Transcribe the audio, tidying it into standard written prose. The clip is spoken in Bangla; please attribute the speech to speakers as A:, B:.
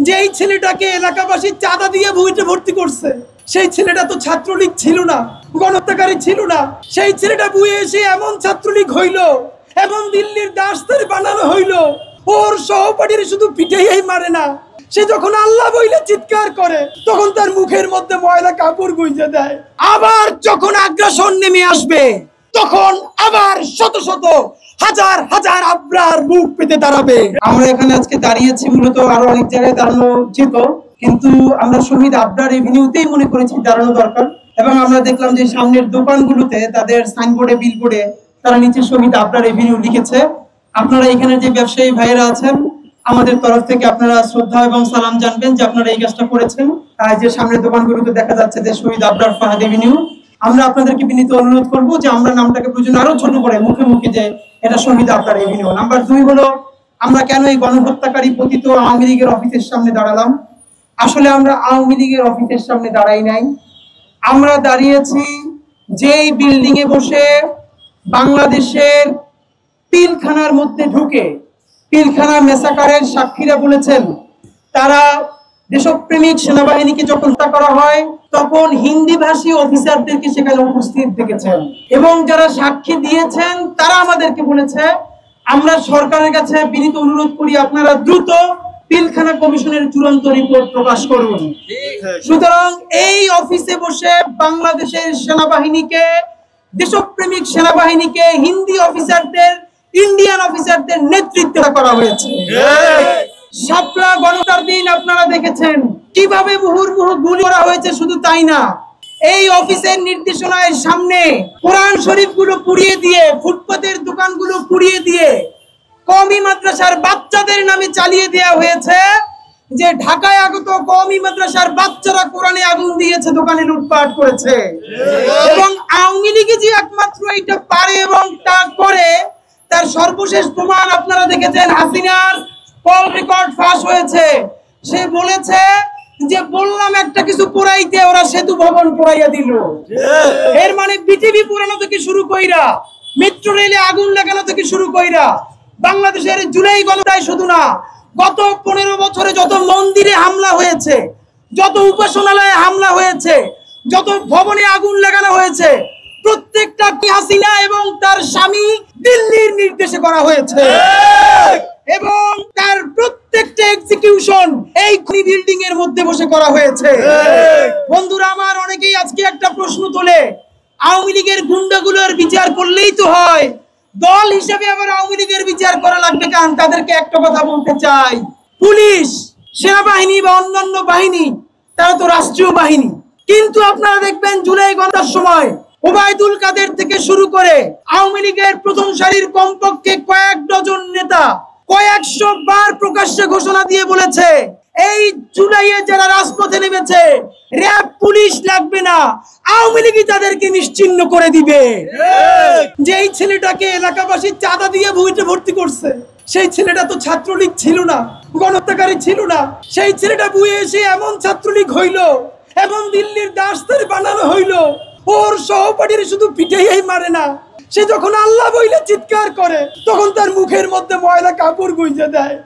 A: যেই ছেলেটাকে এলাকাবাসী চাঁদা দিয়ে বুয়েটে ভর্তি করছে, সেই ছেলেটা তো ছাত্রলীগ ছিল না, গণহত্যাকারী ছিল না। সেই ছেলেটা বুয়ে এসে এমন ছাত্রলীগ হইল, এমন দিল্লির দাসদের বানানো হইল, ওর সহপাঠীর শুধু পিঠেই মারে না, সে যখন আল্লাহ বইলে চিৎকার করে তখন তার মুখের মধ্যে ময়লা কাপড় গুঁজে দেয়। আবার যখন আগ্রাসন নেমে আসবে তখন আবার শত শত হাজার হাজার আবরার মুখ পেতে দাঁড়াবে। আমরা এখানে আজকে দাঁড়িয়েছি, মূলত আরো অনেক জায়গায় দাঁড়ানো যেত, কিন্তু আমরা শহীদ আবরার এভিনিউতেই মনে করেছি দাঁড়ানো দরকার। এবং আমরা দেখলাম যে সামনের দোকানগুলোতে তাদের সাইনবোর্ডে, বিলবোর্ডে তারা নিচে শহীদ আবরার এভিনিউ লিখেছে। আপনারা এখানে যে ব্যবসায়ী ভাইয়েরা আছেন, আমাদের তরফ থেকে আপনারা শ্রদ্ধা এবং সালাম জানবেন যে আপনারা এই কাজটা করেছেন। যে সামনের দোকানগুলোতে দেখা যাচ্ছে যে শহীদ আবরার ফাহাদ এভিনিউ। আমরা আপনাদেরকে বিনীত অনুরোধ করবো যে আমরা নামটাকে প্রয়োজন আরো ছোট করে মুখে মুখে যে এটা শহীদ আবরার এভিনিউ। নাম্বার 2 হলো, আমরা কেন এই গণহত্যাকারী পতিত আওয়ামী লীগের অফিসের সামনে দাঁড়ালাম? আসলে আমরা আওয়ামী লীগের অফিসের সামনে দাঁড়াই নাই, আমরা দাঁড়িয়েছি যেই বিল্ডিং এ বসে বাংলাদেশের পিলখানার মধ্যে ঢুকে পিলখানা মেসাকারের সাক্ষীরা বলেছেন তারা দেশপ্রেমিক সেনাবাহিনীকে যখন হত্যা করা হয় তখন হিন্দি ভাষী অফিসারদেরকে সেখানে উপস্থিত দেখেছেন, এবং যারা সাক্ষী দিয়েছেন তারা আমাদেরকে বলেছে আমরা সরকারের কাছে বিনীত অনুরোধ করি আপনারা দ্রুত পিলখানা কমিশনের চূড়ান্ত রিপোর্ট প্রকাশ করুন। সুতরাং এই অফিসে বসে বাংলাদেশের সেনাবাহিনীকে, দেশপ্রেমিক সেনাবাহিনীকে হিন্দি অফিসারদের, ইন্ডিয়ান অফিসারদের নেতৃত্ব করা হয়েছে। শাপলা গণহত্যার দিন আপনারা দেখেছেন কিভাবে মুহুর্মুহু গুলি করা হয়েছে। শুধু তাই না, এই অফিসের নির্দেশনার সামনে কোরআন শরীফ গুলো পুড়িয়ে দিয়ে, ফুটপাতের দোকানগুলো পুড়িয়ে দিয়ে কওমি মাদ্রাসার বাচ্চাদের নামে চালিয়ে দেওয়া হয়েছে যে ঢাকায় আগত কওমি মাদ্রাসার বাচ্চারা কোরআনে আগুন দিয়েছে, দোকানে লুটপাট করেছে। এবং আওয়ামী লীগ যে একমাত্র এটা পারে এবং তা করে, তার সর্বশেষ প্রমাণ আপনারা দেখেছেন। হাসিনার কল রেকর্ড ফাঁস হয়েছে, সে বলেছে যে বললাম একটা কিছু পোড়াইতে, ওরা সেতু ভবন পোড়াইয়া দিল। এর মানে বিটিভি পোড়ানো থেকে শুরু কইরা, মেট্রো রেলে আগুন লাগানো থেকে শুরু কইরা, বাংলাদেশের জুলাই গণহত্যায় শুধু না, গত 15 বছরে যত মন্দিরে হামলা হয়েছে, যত উপাসনালয়ে হামলা হয়েছে, যত ভবনে আগুন লাগানো হয়েছে, প্রত্যেকটা হাসিনা এবং তার স্বামী দিল্লির নির্দেশে করা হয়েছে। এবং তার প্রত্যেকটা এক্সিকিউশন এই বিল্ডিং এর মধ্যে বসে করা হয়েছে। বন্ধুরা আমার, অনেকেই আজকে একটা প্রশ্ন তোলে, আওয়ামী লীগের গুন্ডাগুলোর বিচার করলেই তো হয়, দল হিসেবে আবার আওয়ামী লীগের বিচার করা লাগবে কেন? তাদেরকে একটা কথা বলতে চাই, পুলিশ, সেনাবাহিনী বা অন্যান্য বাহিনী তারা তো রাষ্ট্রীয় বাহিনী, কিন্তু আপনারা দেখবেন জুলাই গণহত্যার সময় ওবায়দুল কাদের থেকে শুরু করে আওয়ামী লীগের প্রথম সারির কমপক্ষে কয়েক ডজন নেতা কয়েকশো বার প্রকাশ্যে ঘোষণা দিয়ে বলেছে এই জুলাইয়ে যারা রাজপথে নেমেছে র‍্যাব পুলিশ লাগবে না, আওয়ামী লীগই তাদেরকে নিশ্চিহ্ন করে দিবে। যেই ছেলেটাকে এলাকাবাসী চাঁদা দিয়ে বুয়েটে ভর্তি করছে, সেই ছেলেটা তো ছাত্রলীগ ছিল না, গণহত্যাকারী ছিল না। সেই ছেলেটা বুয়ে এসে এমন ছাত্রলীগ হইল, এমন দিল্লির দাসদের বানানো হইল, ওর সহপাঠীর শুধু পিঠেই মারে না, সে যখন আল্লাহ বইলে চিৎকার করে তখন তার মুখের মধ্যে ময়লা কাপড় গুঁজে দেয়।